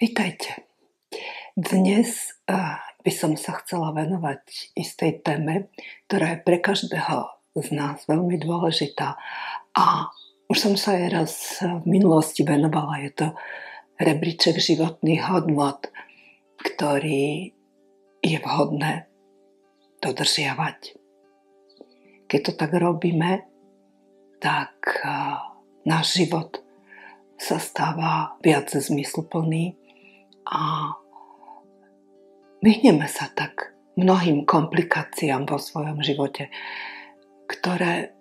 Vítajte. Dnes by som sa chcela venovať istej téme, ktorá je pre každého z nás veľmi dôležitá. A už som sa aj raz v minulosti venovala. Je to rebríček životných hodnôt, ktorý je vhodné dodržiavať. Keď to tak robíme, tak náš život sa stáva viac zmysluplný a vyhneme sa tak mnohým komplikáciám vo svojom živote, ktoré,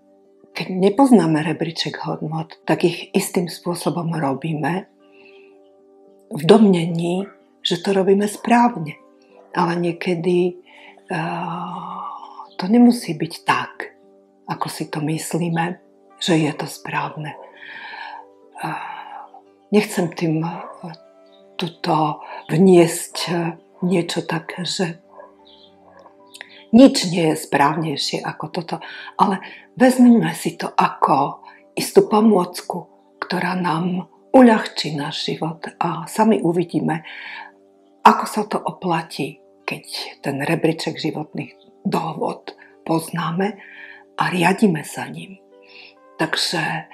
keď nepoznáme rebríček hodnôt, tak ich istým spôsobom robíme v domnení, že to robíme správne. Ale niekedy to nemusí byť tak, ako si to myslíme, že je to správne. Nechcem tým tuto vniesť niečo také, že nič nie je správnejšie ako toto, ale vezmime si to ako istú pomôcku, ktorá nám uľahčí náš život a sami uvidíme, ako sa to oplatí, keď ten rebríček životných dohôd poznáme a riadíme sa ním. Takže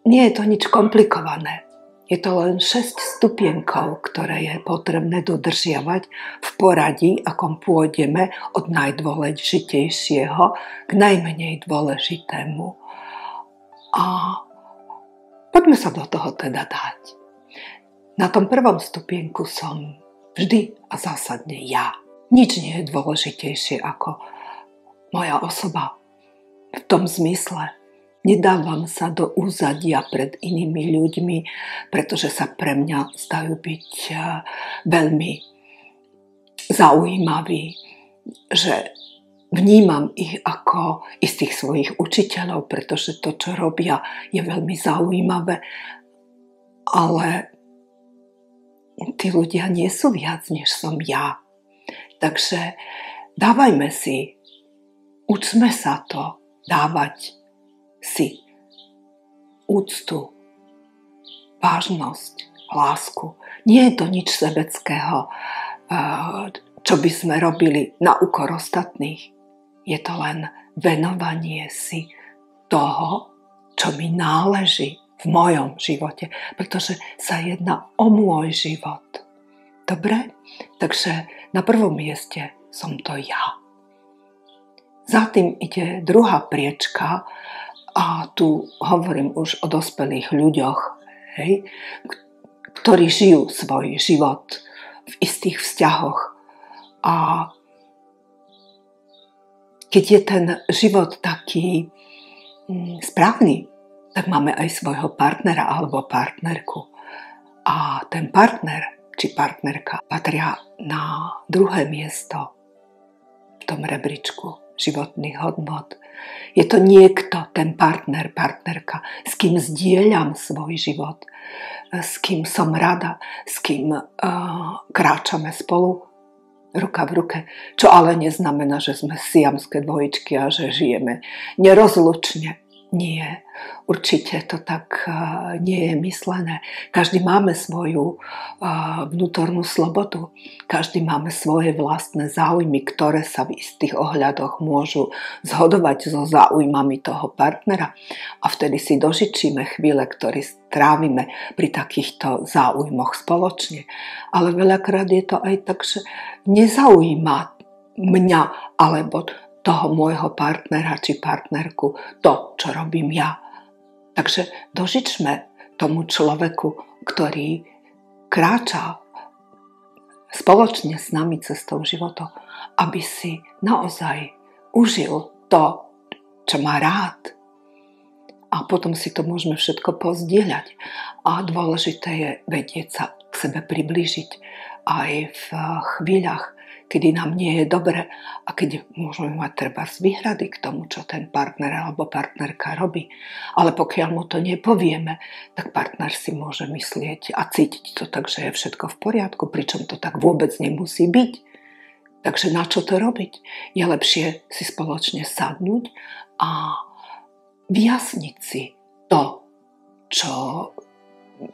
nie je to nič komplikované. Je to len 6 stupienkov, ktoré je potrebné dodržiavať v poradí, akom pôjdeme od najdôležitejšieho k najmenej dôležitému. A poďme sa do toho teda dať. Na tom prvom stupienku som vždy a zásadne ja. Nič nie je dôležitejšie ako moja osoba. V tom zmysle, nedávam sa do úzadia pred inými ľuďmi, pretože sa pre mňa zdajú byť veľmi zaujímaví, že vnímam ich ako istých svojich učiteľov, pretože to, čo robia, je veľmi zaujímavé. Ale tí ľudia nie sú viac, než som ja. Takže dávajme si, učme sa to dávať si úctu, vážnosť, lásku. Nie je to nič sebeckého, čo by sme robili na úkor ostatných. Je to len venovanie si toho, čo mi náleží v mojom živote, pretože sa jedná o môj život. Dobre? Takže na prvom mieste som to ja. Za tým ide druhá priečka, a tu hovorím už o dospelých ľuďoch, ktorí žijú svoj život v istých vzťahoch. A keď je ten život taký správny, tak máme aj svojho partnera alebo partnerku. A ten partner či partnerka patria na druhé miesto v tom rebríčku životných hodnôt. Je to niekto, ten partner, partnerka, s kým zdieľam svoj život, s kým som rada, s kým kráčame spolu ruka v ruke, čo ale neznamená, že sme siamské dvojičky a že žijeme nerozlučne. Nie, určite to tak nie je myslené. Každý máme svoju vnútornú slobodu. Každý máme svoje vlastné záujmy, ktoré sa v istých ohľadoch môžu zhodovať so záujmami toho partnera. A vtedy si dožičíme chvíle, ktoré strávime pri takýchto záujmoch spoločne. Ale veľakrát je to aj tak, že nezaujíma mňa alebo toho môjho partnera či partnerku to, čo robím ja. Takže dožičme tomu človeku, ktorý kráča spoločne s nami cestou života, aby si naozaj užil to, čo má rád. A potom si to môžeme všetko pozdieľať. A dôležité je vedieť sa k sebe priblížiť aj v chvíľach, kedy nám nie je dobre a keď môžeme mať trebárs výhrady k tomu, čo ten partner alebo partnerka robí. Ale pokiaľ mu to nepovieme, tak partner si môže myslieť a cítiť to tak, že je všetko v poriadku, pričom to tak vôbec nemusí byť. Takže na čo to robiť? Je lepšie si spoločne sadnúť a vyjasniť si to, čo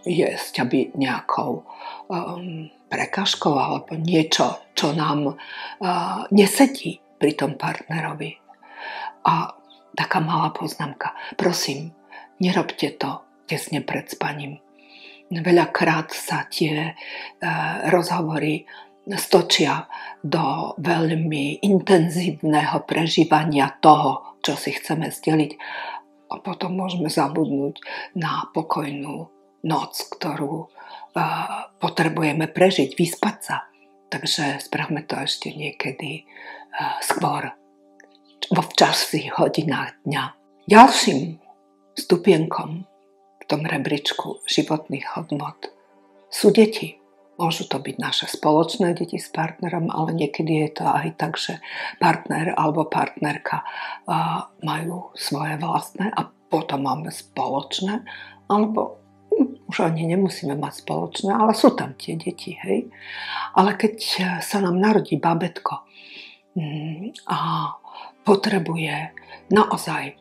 jesť, aby nejakou prekažkou alebo niečo, čo nám nesedí pri tom partnerovi. A taká malá poznámka. Prosím, nerobte to tesne pred spaním. Veľakrát sa tie rozhovory stočia do veľmi intenzívneho prežívania toho, čo si chceme zdeliť. A potom môžeme zabudnúť na pokojnú noc, ktorú potrebujeme prežiť, vyspať sa. Takže spravme to ešte niekedy skôr, vo včasných hodinách dňa. Ďalším stupienkom v tom rebríčku životných hodnot sú deti. Môžu to byť naše spoločné deti s partnerom, ale niekedy je to aj tak, že partner alebo partnerka majú svoje vlastné a potom máme spoločné, alebo už ani nemusíme mať spoločné, ale sú tam tie deti, hej. Ale keď sa nám narodí babetko a potrebuje naozaj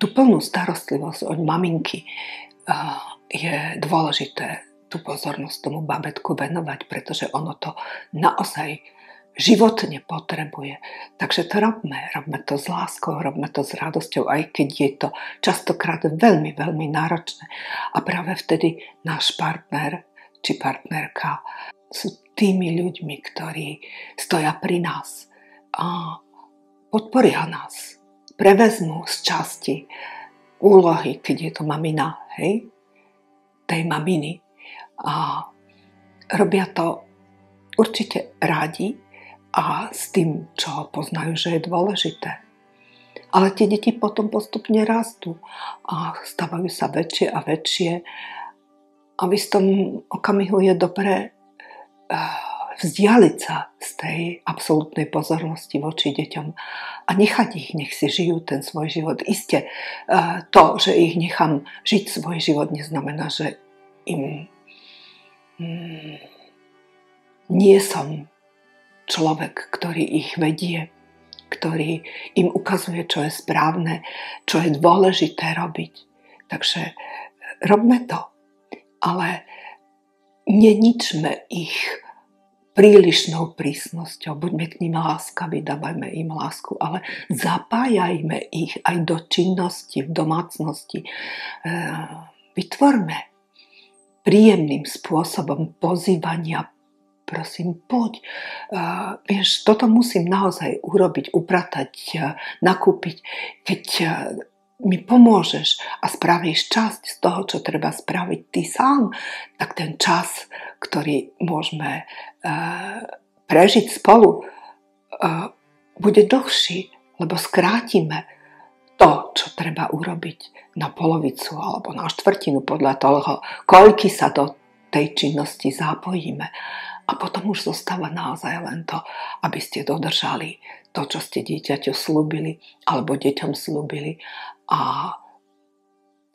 tú plnú starostlivosť od maminky, je dôležité tú pozornosť tomu babetku venovať, pretože ono to naozaj životne potrebuje. Takže to robme to s láskou, robme to s radosťou, aj keď je to častokrát veľmi, veľmi náročné. A práve vtedy náš partner či partnerka sú tými ľuďmi, ktorí stoja pri nás a podporia nás, prevezmú z časti úlohy, keď je to mamina, hej, tej maminy. A robia to určite rádi a s tým, čo poznajú, že je dôležité. Ale tie deti potom postupne rastú a stávajú sa väčšie a väčšie a v istom okamihu je dobré vzdialiť sa z tej absolútnej pozornosti voči deťom a nechať ich, nech si žijú ten svoj život. Isté, to, že ich nechám žiť svoj život, neznamená, že im nie som človek, ktorý ich vedie, ktorý im ukazuje, čo je správne, čo je dôležité robiť. Takže robme to, ale neničme ich prílišnou prísnosťou. Buďme k nim láskaví, dávajme im lásku, ale zapájajme ich aj do činnosti v domácnosti. Vytvorme príjemným spôsobom pozývania. Prosím, poď. Vieš, toto musím naozaj urobiť, upratať, nakúpiť. Keď mi pomôžeš a spravíš časť z toho, čo treba spraviť ty sám, tak ten čas, ktorý môžeme prežiť spolu, bude dlhší, lebo skrátime to, čo treba urobiť na polovicu alebo na štvrtinu podľa toho, koľky sa do tej činnosti zapojíme. A potom už zostáva naozaj len to, aby ste dodržali to, čo ste dieťaťu slúbili alebo deťom slúbili a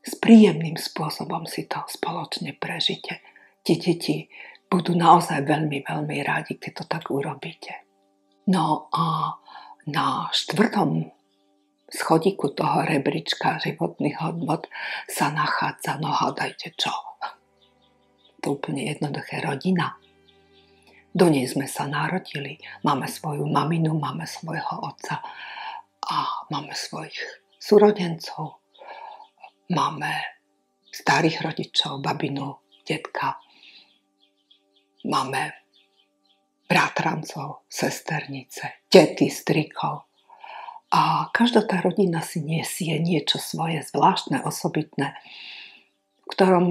s príjemným spôsobom si to spoločne prežite. Tie deti budú naozaj veľmi, veľmi rádi, keď to tak urobíte. No a na 4. schodíku toho rebríčka životných hodnot sa nachádza, no hádajte čo? To úplne jednoduché, rodina. Do nej sme sa narodili, máme svoju maminu, máme svojho otca a máme svojich súrodencov, máme starých rodičov, babinu, detka, máme bratrancov, sesternice, tety, strikov. A každá tá rodina si nesie niečo svoje zvláštne, osobitné, v ktorom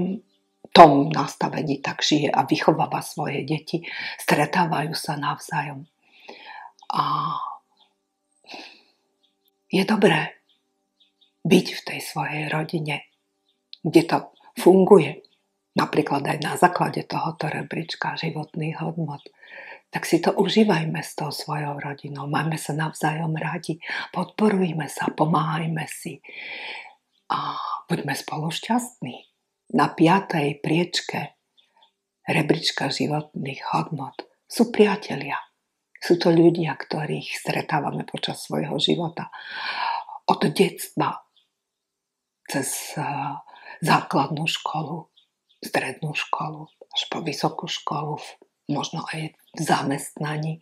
tom nastavení tak žije a vychováva svoje deti, stretávajú sa navzájom. A je dobré byť v tej svojej rodine, kde to funguje, napríklad aj na základe tohoto rebríčka životných hodnot. Tak si to užívajme s tou svojou rodinou, máme sa navzájom radi, podporujme sa, pomáhajme si a buďme spolu šťastní. Na 5. priečke rebríčka životných hodnot sú priatelia. Sú to ľudia, ktorých stretávame počas svojho života. Od detstva cez základnú školu, strednú školu, až po vysokú školu, možno aj v zamestnaní.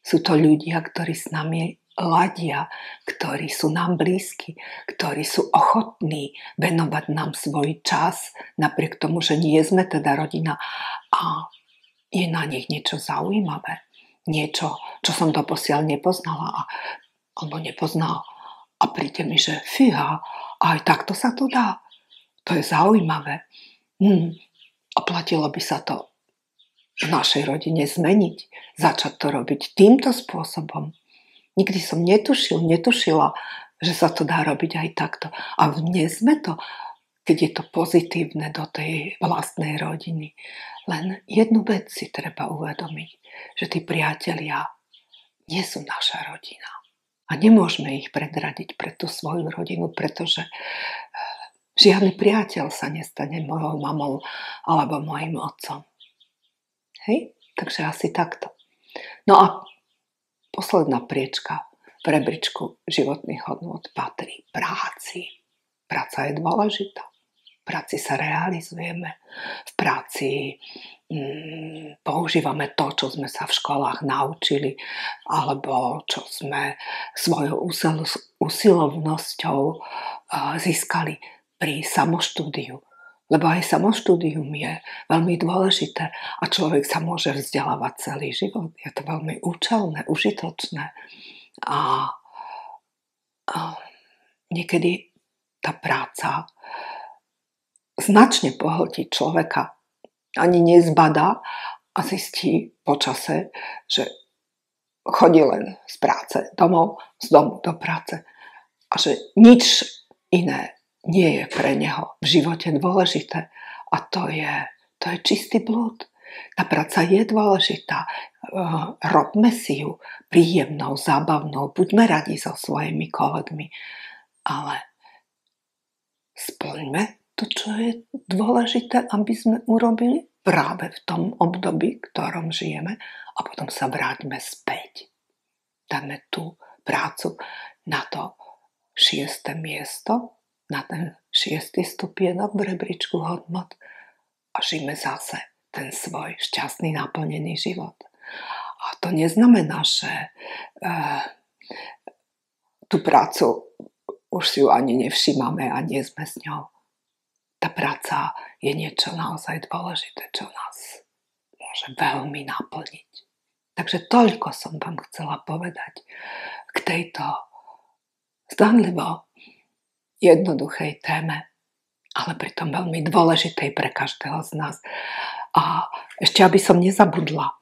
Sú to ľudia, ktorí s nami ladia, ktorí sú nám blízki, ktorí sú ochotní venovať nám svoj čas, napriek tomu, že nie sme teda rodina a je na nich niečo zaujímavé. Niečo, čo som doposiaľ nepoznala alebo nepoznal. A príde mi, že fíha, aj takto sa to dá. To je zaujímavé. Oplatilo by sa to v našej rodine zmeniť. Začať to robiť týmto spôsobom. Nikdy som netušila, že sa to dá robiť aj takto. A vnesme to, keď je to pozitívne do tej vlastnej rodiny. Len jednu vec si treba uvedomiť, že tí priatelia nie sú naša rodina. A nemôžeme ich predradiť pre tú svoju rodinu, pretože žiadny priateľ sa nestane mojou mamou alebo mojim otcom. Hej? Takže asi takto. No a posledná priečka v rebríčku životných hodnôt patrí práci. Práca je dôležitá. V práci sa realizujeme. V práci používame to, čo sme sa v školách naučili, alebo čo sme svojou usilovnosťou získali pri samoštúdiu. Lebo aj samoštúdium je veľmi dôležité a človek sa môže vzdelávať celý život. Je to veľmi účelné, užitočné. A niekedy tá práca značne pohltí človeka. Ani nezbadá a zistí po čase, že chodí len z práce domov, z domu do práce a že nič iné nie je pre neho v živote dôležité. A to je čistý blúd. Tá práca je dôležitá. Robme si ju príjemnou, zábavnou, buďme radi so svojimi kolegmi, ale splňme to, čo je dôležité, aby sme urobili práve v tom období, v ktorom žijeme, a potom sa vráťme späť. Dáme tú prácu na to 6. miesto, na ten 6. stupienok v rebríčku hodnot a žijeme zase ten svoj šťastný, naplnený život. A to neznamená, že tú prácu už si ju ani nevšímame a nie sme s ňou. Tá práca je niečo naozaj dôležité, čo nás môže veľmi naplniť. Takže toľko som vám chcela povedať k tejto zdanlivo jednoduchej téme, ale pritom veľmi dôležitej pre každého z nás. A ešte, aby som nezabudla,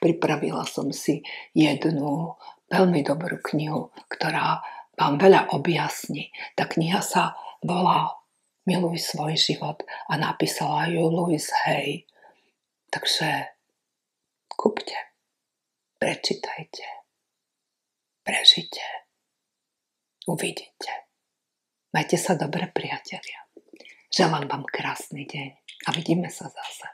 pripravila som si jednu veľmi dobrú knihu, ktorá vám veľa objasní. Tá kniha sa volá Miluj svoj život a napísala ju Louise Hay. Takže kúpte, prečítajte, prežite, uvidíte. Majte sa dobre, priatelia. Želám vám krásny deň a vidíme sa zase.